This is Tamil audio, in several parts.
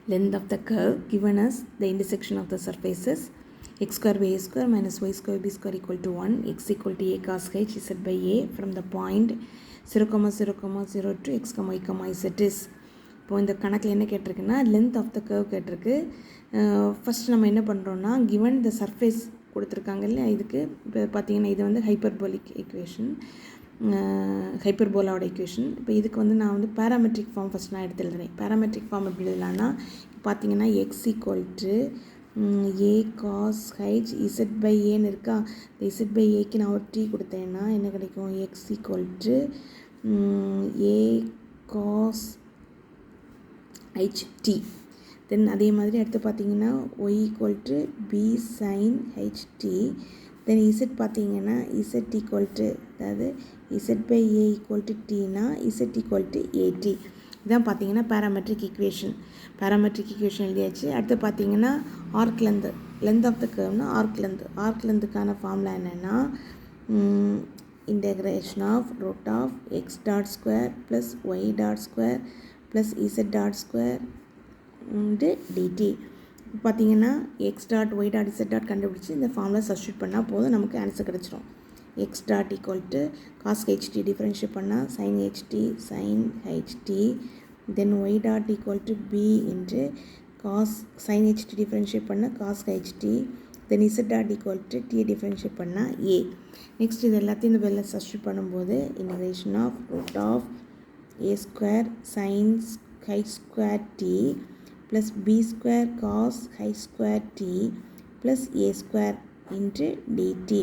length of the curve given as the intersection of the surfaces x square by a square minus y square b square equal to 1, x equal to a cos h z by a from the point 0,0,0 to x, y, z is. இப்போ இந்த கணக்கில் என்ன கேட்டிருக்குன்னா லென்த் ஆஃப் த கர்வ் கேட்டிருக்கு. ஃபஸ்ட் நம்ம என்ன பண்ணுறோன்னா கிவன் த சர்ஃபேஸ் கொடுத்துருக்காங்க இல்லையா, இதுக்கு இப்போ பார்த்தீங்கன்னா இது வந்து ஹைப்பர்போலிக் ஈக்குவேஷன், ஹைப்பர்போலாவோட ஈக்குவேஷன். இப்போ இதுக்கு வந்து நான் வந்து பேராமெட்ரிக் ஃபார்ம் ஃபஸ்ட் நான் எடுத்து எழுதுறேன். பேராமெட்ரிக் ஃபார்ம் எப்படி எழுதலான்னா பார்த்தீங்கன்னா x equal to a cos h z by ஏன்னு இருக்கா. இந்த இசட் பை ஏக்கு நான் ஒரு டி கொடுத்தேன்னா என்ன கிடைக்கும், x equal to a cos ht. Then அதே மாதிரி அடுத்து பார்த்தீங்கன்னா y equal to b sin ht. Then z பார்த்தீங்கன்னா z ஈக்குவல் டு, அதாவது z by a equal to tனா z ஈக்குவல் டு at. இதான் பார்த்தீங்கன்னா பேராமெட்ரிக் ஈக்குவேஷன். பேராமெட்ரிக் ஈக்குவேஷன் எழுதியாச்சு. அடுத்து பார்த்தீங்கன்னா ஆர்க் லென்த் ஆஃப் த கர்வ்னா ஆர்க் லென்த்துக்கான ஃபார்முலா என்னென்னா integration of root of x dot square plus y dot square plus z dot square dt. பார்த்தீங்கன்னா x dot y dot z dot கண்டுபிடிச்சி இந்த ஃபார்முலா சப்ஸ்டியூட் பண்ணால் போதும், நமக்கு ஆன்சர் கிடச்சிரும். x dot equal to cos ht differentiate பண்ணால் sin ht, then y dot equal to b into cos sin ht differentiate பண்ணால் cos ht, then z dot equal to t differentiate பண்ணால் a. நெக்ஸ்ட் இது எல்லாத்தையும் இந்த வெளில சப்ஸ்டியூட் பண்ணும்போது integration of root of a square sin h square t plus b square cos h square t plus a square into dt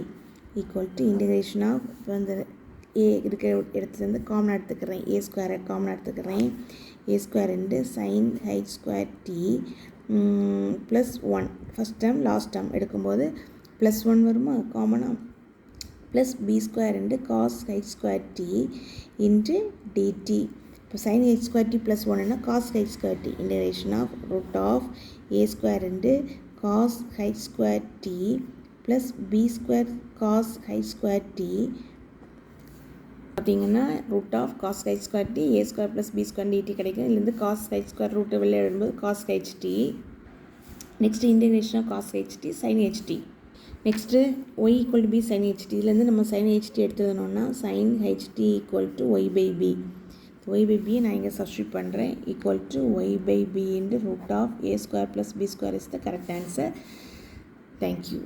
equal to integration of, இப்போ அந்த a இருக்கிற இடத்துலேருந்து காமன் எடுத்துக்கிறேன், a ஸ்கொயரை காமன் எடுத்துக்கிறேன், a square into sin h square t plus 1 first term last term எடுக்கும்போது ப்ளஸ் 1 வருமா காமனாக, plus b square into cos h square t into dt. இப்போ sin h square t plus 1 என்ன cos h square t, integration of root of a square into cos h square t plus b square cos h square t பார்த்தீங்கன்னா root of cos h square t a square plus b square dt கிடைக்கும். இதுலேருந்து cos h square root வெளியே எழுதும்போது cos ht. Next integration of cos ht sin ht. Next y equal to b sin ht. இதுலேருந்து நம்ம sin ht எடுத்துக்கணும்னா sin ht equal to y by b. y by b நான் இங்கே சப்ஸ்டியூட் பண்ணுறேன், equal to y by b into root of a square plus b square is the correct answer. Thank you.